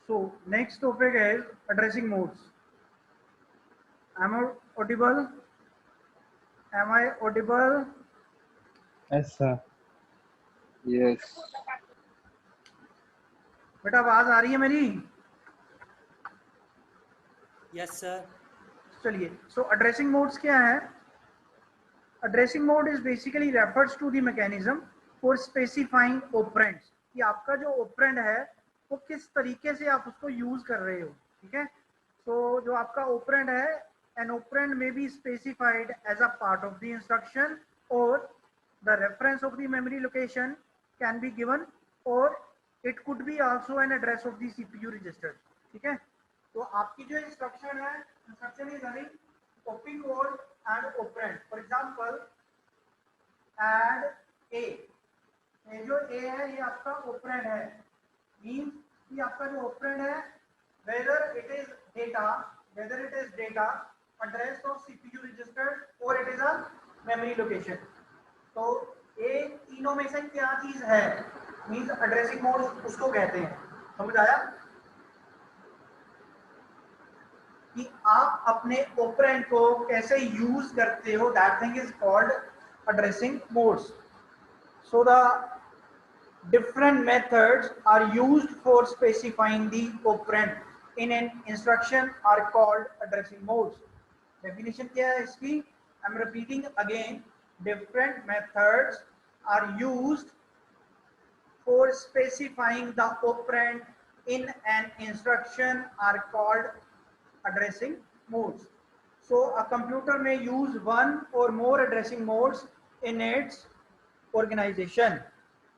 So next topic is addressing modes. Am I audible? Am I audible? Yes, sir. Yes. बेटा आवाज आ रही है मेरी? Yes sir. चलिए, so addressing modes क्या है? Addressing mode is basically refers to the mechanism for specifying operands कि आपका जो operand है वो किस तरीके से आप उसको यूज कर रहे हो, ठीक है? तो जो आपका operand है, an operand may be specified as a part of the instruction or the reference of the memory location can be given or it could be also an address of the CPU register, ठीक है? तो आपकी जो instruction है, instruction is running copying code and operand. For example, add a. ये जो a है ये आपका operand है. Means कि आपका जो operand है, whether it is data, address of CPU register or it is a memory location. तो ये तीनों में से क्या चीज है? Means addressing mode उसको कहते हैं. समझ आया? कि आप अपने ऑपरेंड को कैसे यूज करते हो, that thing is called addressing modes. So the different methods are used for specifying the operand in an instruction are called addressing modes. Definition क्या है इसकी? I'm repeating again. Different methods are used for specifying the operand in an instruction are called addressing modes. So a computer may use one or more addressing modes in its organization,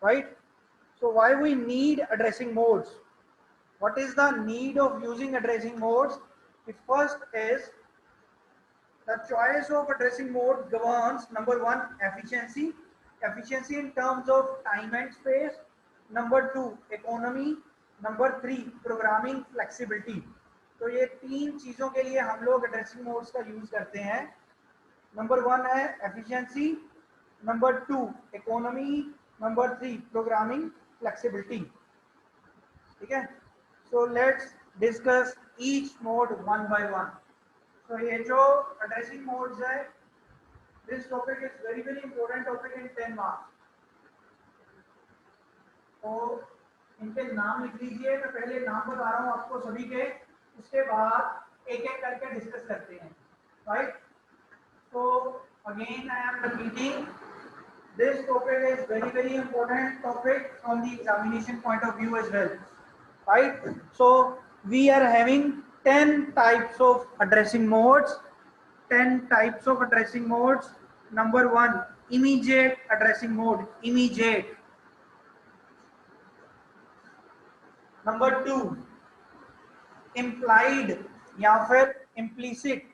right? So why we need addressing modes? What is the need of using addressing modes? The first is the choice of addressing mode governs number one, efficiency in terms of time and space, number two, economy, number three, programming flexibility. तो ये तीन चीजों के लिए हम लोग addressing modes का use करते हैं. नंबर वन है efficiency, number two economy, number three programming flexibility. ठीक है? So let's discuss each mode one by one. तो ये जो एड्रेसिंग मोड्स है, this topic is very very important topic in 10 marks. तो इनके नाम लिख लीजिए. मैं पहले नाम बता रहा हूँ आपको सभी के, उसके बाद एक एक करके डिस्कस करते हैं, राइट? तो again I am repeating, this topic is very very important topic from the examination point of view as well, right? So we are having 10 types of addressing modes. 10 types of addressing modes. Number one, immediate addressing mode, immediate. Number two, implied या फिर implicit,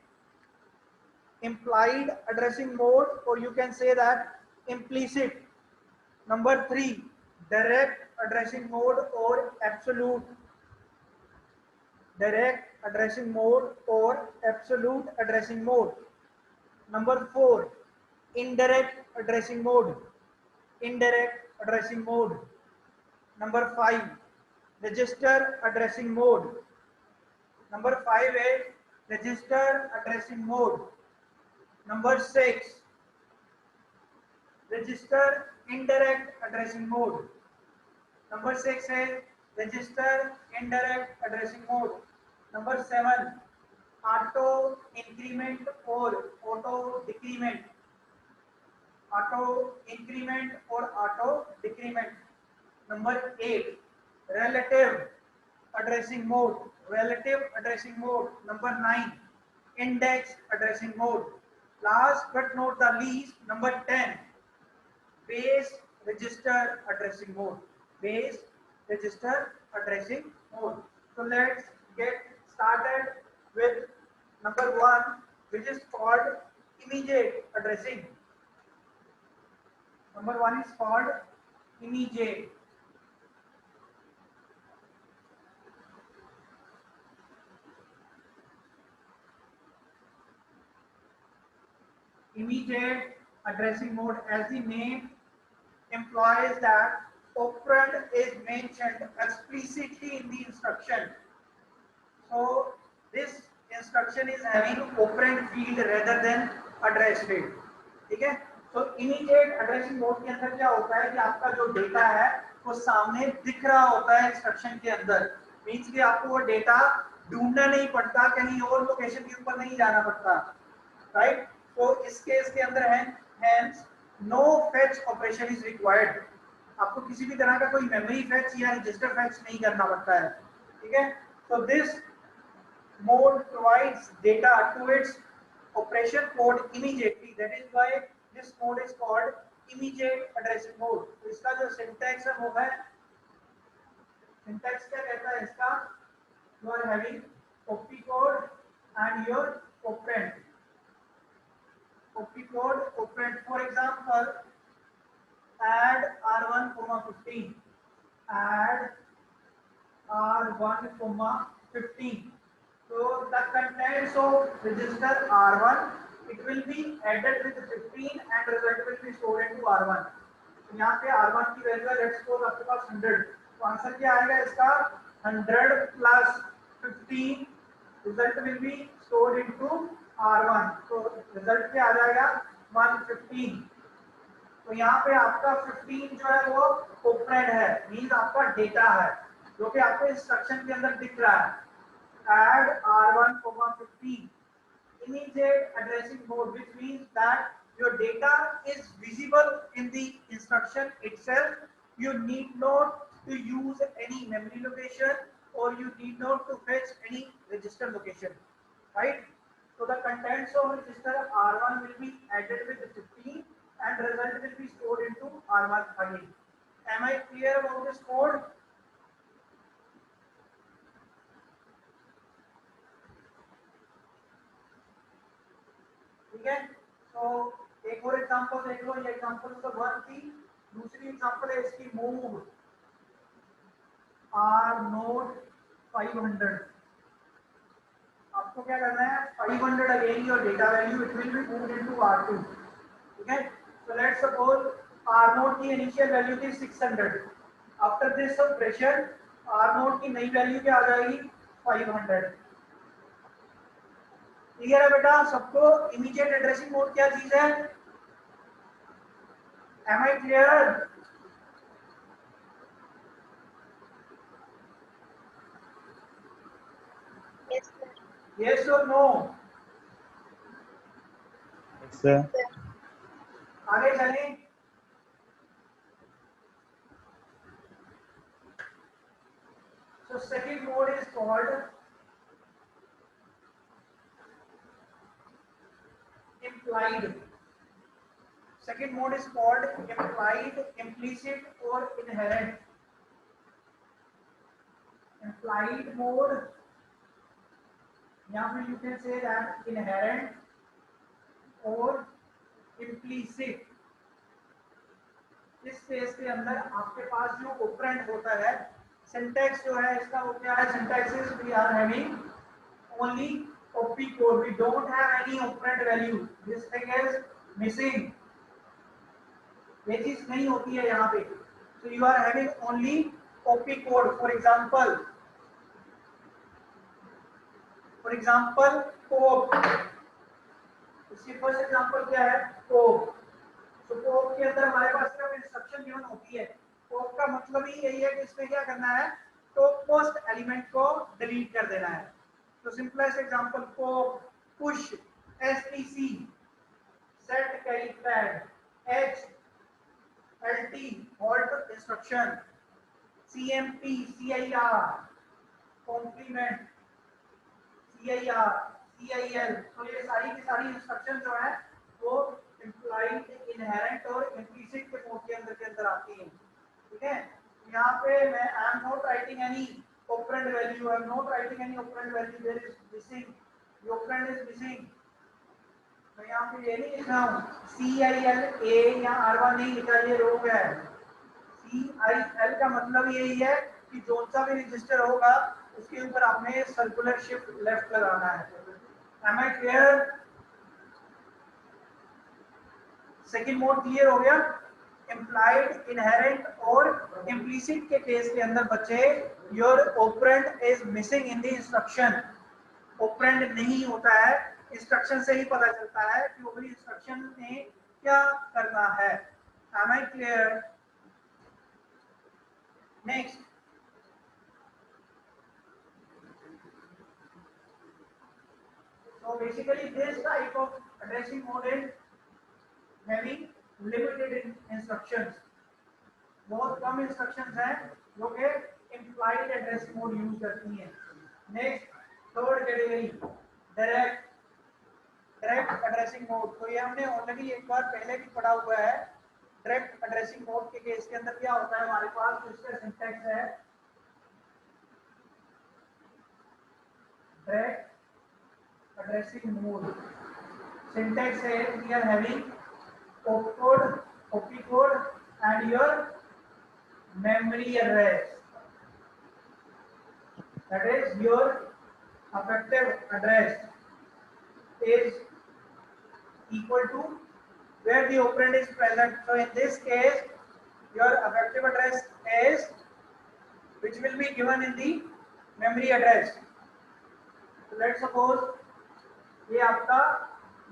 implied addressing mode, or you can say that implicit. Number three, direct addressing mode or absolute, direct addressing mode or absolute addressing mode. Number four, indirect addressing mode, indirect addressing mode. Number five, register addressing mode. Number 5 is register addressing mode. Number 6, register indirect addressing mode. Number 6 is register indirect addressing mode. Number 7, auto increment or auto decrement. Auto increment or auto decrement. Number 8, relative addressing mode, relative addressing mode. Number 9, index addressing mode. Last but not the least, number 10, base register addressing mode, base register addressing mode. So let's get started with number 1, which is called immediate addressing. Number 1 is called immediate. Immediate addressing mode, as the name implies that operand is mentioned explicitly in the instruction. So this instruction is having operand field rather than address field. ठीक है, तो immediate addressing mode के अंदर क्या होता है कि आपका जो डेटा है वो सामने दिख रहा होता है इंस्ट्रक्शन के अंदर, मींस कि आपको वो डेटा ढूंढना नहीं पड़ता, कहीं और लोकेशन के ऊपर नहीं जाना पड़ता, राइट। तो इस केस के अंदर है hence no fetch operation is required, आपको किसी भी तरह का कोई मेमोरी फेच या रजिस्टर फेच नहीं करना पड़ता है, ठीक है। तो this mode provides data to its operation code immediately, that is why this mode is called immediate addressing mode। तो इसका जो syntax है वो है, syntax क्या कहता है इसका, you are having opcode and your operand, opcode operand, for example add r1 15, add r1 15, so the contents of register r1 it will be added with 15 and result will be stored into r1। तो यहाँ पे r1 की value है let's suppose आपके पास 100, तो answer क्या आएगा इसका 100 plus 15, result will be stored into r1, तो रिजल्ट क्या आ जाएगा 115। तो यहाँ पे आपका 15 जो है वो ऑपरेंड है, मींस आपका डेटा है जो कि आपको इंस्ट्रक्शन के अंदर दिख रहा है। add r1 15 immediate addressing mode, which means that your data is visible in the instruction itself, you need not to use any memory location or you need not to fetch any register location, right। so the contents of register r1 will be added with 15 and result will be stored into r1 again। am I clear about this code? ठीक है, तो एक और example देख लो, ये example तो 1 थी, दूसरी एग्जांपल है इसकी मूव आर नोट 500। आपको क्या करना है 500 again your data value it will be moved into r2, ठीक है। So let's suppose r note की इनिशियल वैल्यू थी 600, after this operation r note की नई वैल्यू क्या आ जाएगी 500। क्लियर है बेटा सबको, इमीडिएट एड्रेसिंग मोड क्या चीज है, एम आई क्लियर? यस और नो? Yes, sir. आगे चलें। So second mode is called implied. Second mode is called implied, implicit or inherent. Implied mode, या फिर you can say that inherent or implicit। इस case के अंदर आपके पास जो ऑपरेंड होता है, सिंटैक्स जो है इसका वो क्या है, syntax is we are having only opcode, we don't have any operand value, this thing is missing, ये चीज नहीं होती है यहाँ पे। so you are having only opcode, for example cope, इसकी फर्स्ट एग्जांपल क्या है कोप। तो कोप के अंदर हमारे पास सिर्फ इंस्ट्रक्शन गिवन होती है, कोप का मतलब ही यही है कि इसमें क्या करना है, तो मोस्ट एलिमेंट को डिलीट कर देना है। तो सिंपलेस्ट एग्जांपल कोप push STC set carry flag H LT hold instruction CMP CIR complement CIR CIL, तो ये सारी की सारी इंस्ट्रक्शन जो है वो इम्प्लाइड, इनहेरेंट और इम्प्लिसिट के मोड के अंदर आती हैं, ठीक है। यहाँ पे मैं I am not writing any operand value, I am not writing any operand value, there is missing, the operand is missing. तो यहाँ पे ये नहीं लिख रहा हूँ CILA या R1 नहीं लिखा, ये रोग है। CIL का मतलब यही है कि जो सा भी रजिस्टर होगा उसके ऊपर आपने सर्कुलर शिफ्ट लेफ्ट लगाना है। Am I clear? Second mode clear हो गया। इम्प्लाइड, इनहेरेंट और इम्प्लिसिट के केस के अंदर बच्चे your operand is missing in the instruction, operand नहीं होता है, इंस्ट्रक्शन से ही पता चलता है कि वो वाली इंस्ट्रक्शन में क्या करना है। Am I clear? Next, so basically this type of addressing mode is very limited in instructions, बहुत कम इंस्ट्रक्शंस हैं जो कि implied addressing mode यूज करती हैं। Next, third category, direct direct addressing mode. तो ये हमने ऑलरेडी एक बार पहले भी पढ़ा हुआ है। डायरेक्ट एड्रेसिंग मोड के केस के अंदर क्या होता है, हमारे पास जो इसका सिंटैक्स है, डायरेक्ट एड्रेसिंग मोड सिंटैक्स है, we are having opcode, opcode and your memory address, that is your effective address is equal to where the operand is present. So in this case your effective address is which will be given in the memory address. So let's suppose ये आपका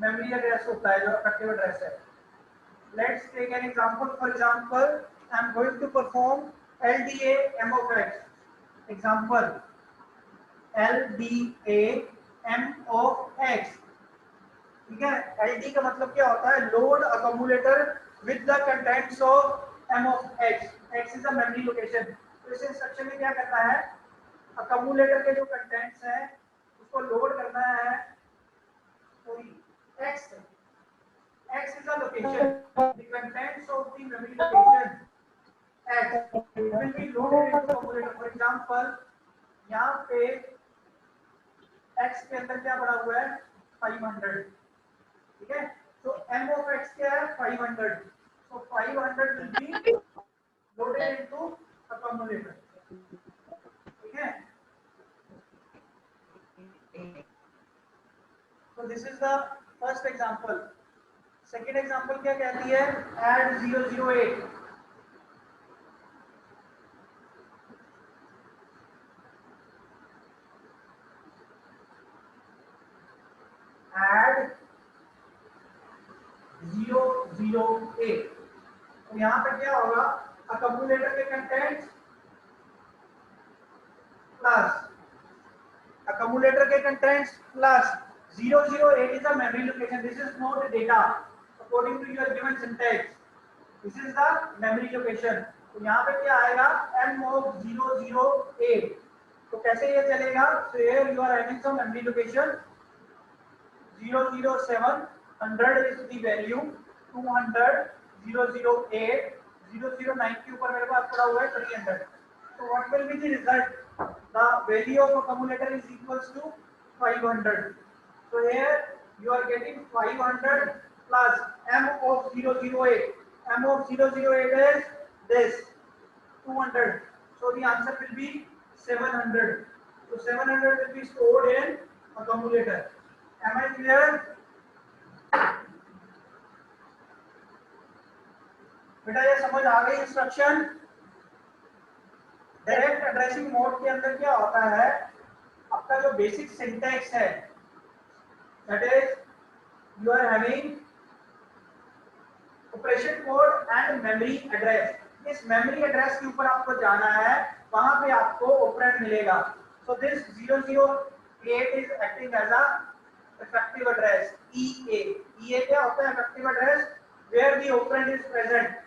memory address होता है जो effective address है। Let's take an example. For example, I am going to perform LDA M of X. Example, LDA M of X. ठीक है, LD का मतलब क्या होता है, load accumulator with the contents of M of X. X is a memory location. तो इस instruction में क्या करना है, अकोमुलेटर के जो कंटेंट्स हैं उसको लोड करना है। X is a location. The contents of the memory location X will be loaded into accumulator. For example, यहाँ पे X के अंदर क्या पड़ा हुआ है, 500, ठीक है। तो M of X क्या है, 500. So 500 will be loaded into accumulator, ठीक है। So this is the first example. Second example क्या कहती है, add 008, add 008। तो यहाँ पे क्या होगा, अकोमुलेटर के कंटेंट्स प्लस अकोमुलेटर के contents plus 008 is the memory location. This is not data according to your given syntax. This is the memory location. तो यहाँ पे क्या आएगा, M of 008। तो कैसे ये चलेगा, so here you are having some memory location 007, 100 is the value, 200, 008, 009 के ऊपर मेरे पास पड़ा हुआ है 300। So what will be the result? The value of accumulator is equals to 500. So here you are getting 500 plus M of 008. M of 008 is this 200. So the answer will be 700. So 700 will be stored in accumulator. Am I clear? बेटा ये समझ आ गई instruction. Direct addressing mode के अंदर क्या होता है, आपका जो बेसिक सिंटैक्स है, that is you are having operation code and memory address. इस मेमोरी एड्रेस के ऊपर आपको जाना है, वहां पे आपको ऑपरेंड मिलेगा। So this 008 is acting as a effective address, EA. EA क्या होता है, effective address where the operand is present,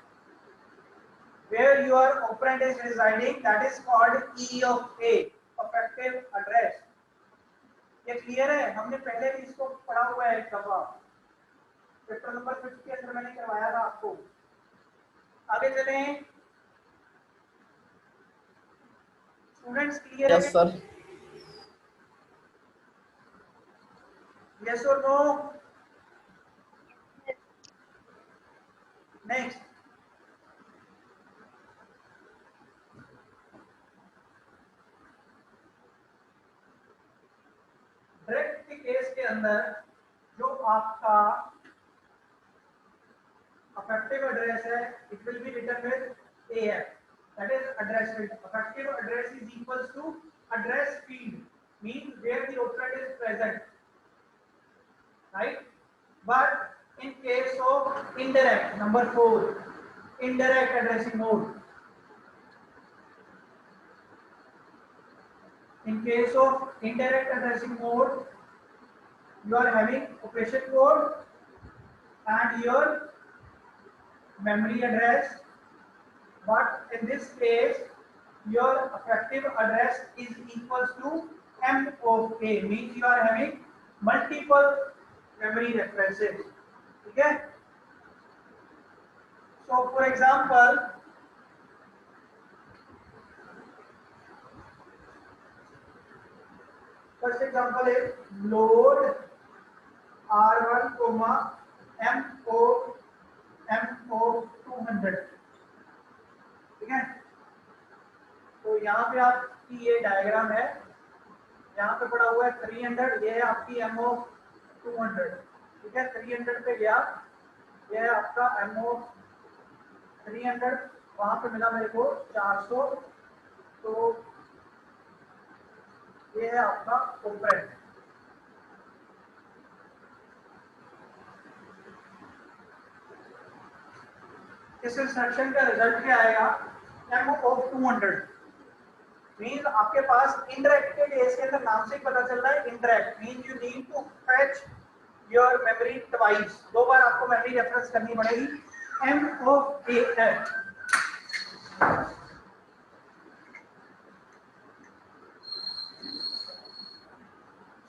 where your operand is residing, that is called E of A, effective address. ये clear है, हमने पहले भी इसको पढ़ा हुआ है एक दफा, चैप्टर नंबर 5 के अंदर मैंने करवाया था आपको। आगे चलें स्टूडेंट्स, क्लियर है? Yes sir. Yes or no? Next. Direct के केस के अंदर जो आपका effective address है, it will be written with AF, that is address field. Effective address is equals to address field, means where the operand is present, right? But in case of indirect, number 4, indirect addressing mode. In case of indirect addressing mode, you are having operation code and your memory address, but in this case your effective address is equals to M of A, means you are having multiple memory references. Okay, so for example, first example is load R1 comma MO 200. ठीक है, तो यहाँ पे आपकी ये diagram है, यहाँ पे पड़ा हुआ है 300, ये है आपकी MO 200. ठीक है, 300 पे गया, ये है आपका MO 300, वहां पे मिला मेरे को 400, तो ये है आपका ऑपरेंड. इस इंस्ट्रक्शन का रिजल्ट क्या आएगा? MO of 200 मीन्स आपके पास इंडायरेक्ट के केस के अंदर नाम से ही पता चल रहा है, indirect means you need to fetch your memory twice, 2 बार आपको मेमोरी रेफरेंस करनी पड़ेगी. M of A है.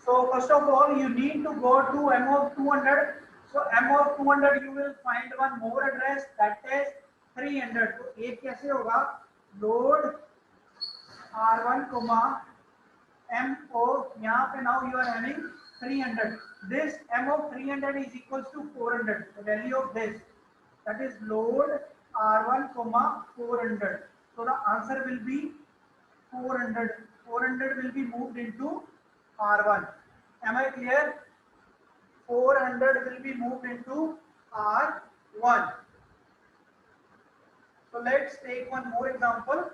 So first of all you need to go to M of 200. So M of 200 you will find one more address, that is 300. तो एक कैसे होगा? Load R1 comma MO, यहाँ पे now you are having 300. This M of 300 is equals to 400. The value of this, that is load R1 comma 400. So the answer will be 400. 400 will be moved into R1. Am I clear? 400 will be moved into R1. So let's take one more example.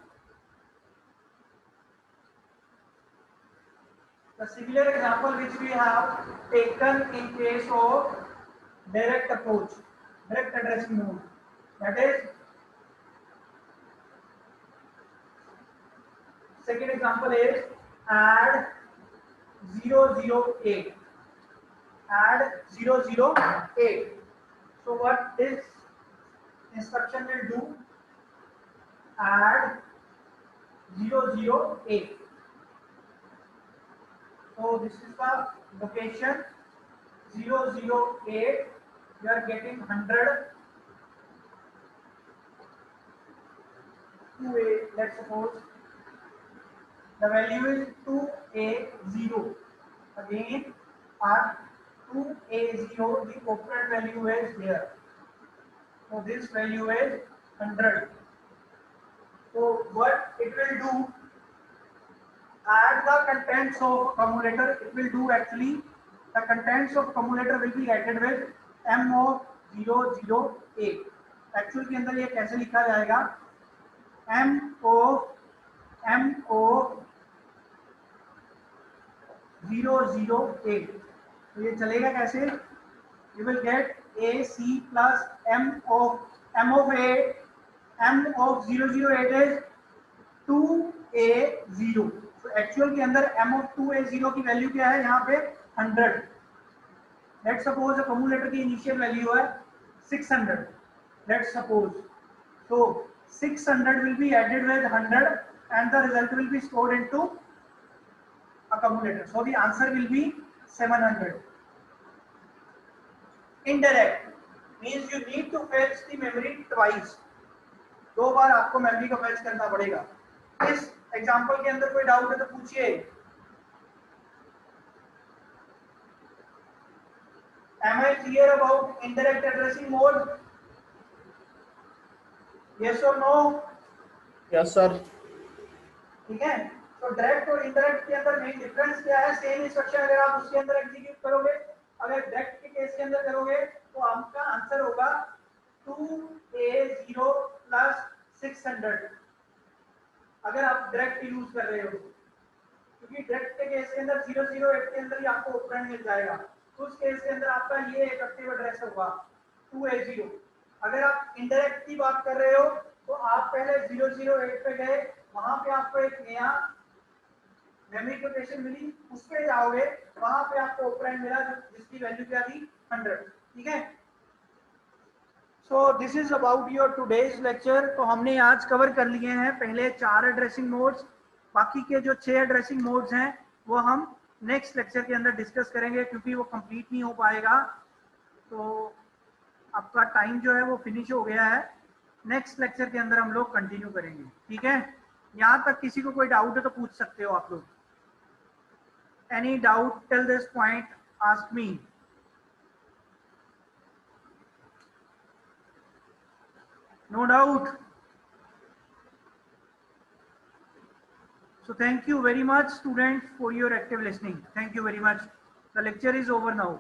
The similar example which we have taken in case of direct approach, direct addressing mode, that is second example is add 008. Add 008. So what this instruction will do? Add 008. So this is the location 008. You are getting 100. 2A. Let's suppose the value is 2A0. Again, at 2A0, the operand value is here. So this value is 100. So what it will do? Add the contents of accumulator. It will do actually. The contents of accumulator will be added with M of 008. Actually के अंदर ये कैसे लिखा जाएगा? M of 008. तो ये चलेगा कैसे? You will get AC plus M of A. M of 008 is 2A0. तो एक्चुअल के अंदर M of 2A0 की वैल्यू क्या है? यहाँ पे 100. लेट्स सपोज accumulator की इनिशियल वैल्यू है 600. Let's suppose, so 600 will be added with 100 and the result will be stored into accumulator. So the answer will be 700. Indirect means you need to fetch the memory twice. 2 बार आपको memory को fetch करना पड़ेगा. इस example के अंदर कोई doubt है तो पूछिए. Am I clear about indirect addressing mode? Yes or no? Yes sir. ठीक है. तो डायरेक्ट और इनडायरेक्ट के अंदर मेन डिफरेंस क्या है? सेम इंस्ट्रक्शन अगर आप उसके अंदर एग्जीक्यूट करोगे, अगर डायरेक्ट के केस के अंदर करोगे तो आपका आंसर होगा 2A0 plus 600. अगर आप डायरेक्ट यूज कर रहे हो, क्योंकि डायरेक्ट के केस के अंदर 008 के अंदर ही आपको ऑपरेंड मिल जाएगा, तो उस केस के अंदर आपका ये इफेक्टिव एड्रेस होगा 2A0। अगर आप इनडायरेक्ट की बात कर रहे हो तो आप पहले 008 पे गए, वहां पे आपको एक नया मेमोरी लोकेशन मिली, उस पे जाओगे, वहां पे आपको ऑपरेंड मिला जिसकी वैल्यू क्या थी 100। ठीक है, so this is about your today's lecture. तो हमने आज कवर कर लिए हैं पहले 4 एड्रेसिंग मोड्स, बाकी के जो 6 एड्रेसिंग मोड्स हैं वो हम नेक्स्ट लेक्चर के अंदर डिस्कस करेंगे, क्योंकि वो कंप्लीट नहीं हो पाएगा। तो आपका टाइम जो है वो फिनिश हो गया है, नेक्स्ट लेक्चर के अंदर हम लोग कंटिन्यू करेंगे। ठीक है, यहाँ तक किसी को कोई डाउट है तो पूछ सकते हो आप लोग। Any doubt till this point, ask me. No doubt. So thank you very much, students, for your active listening. Thank you very much. The lecture is over now.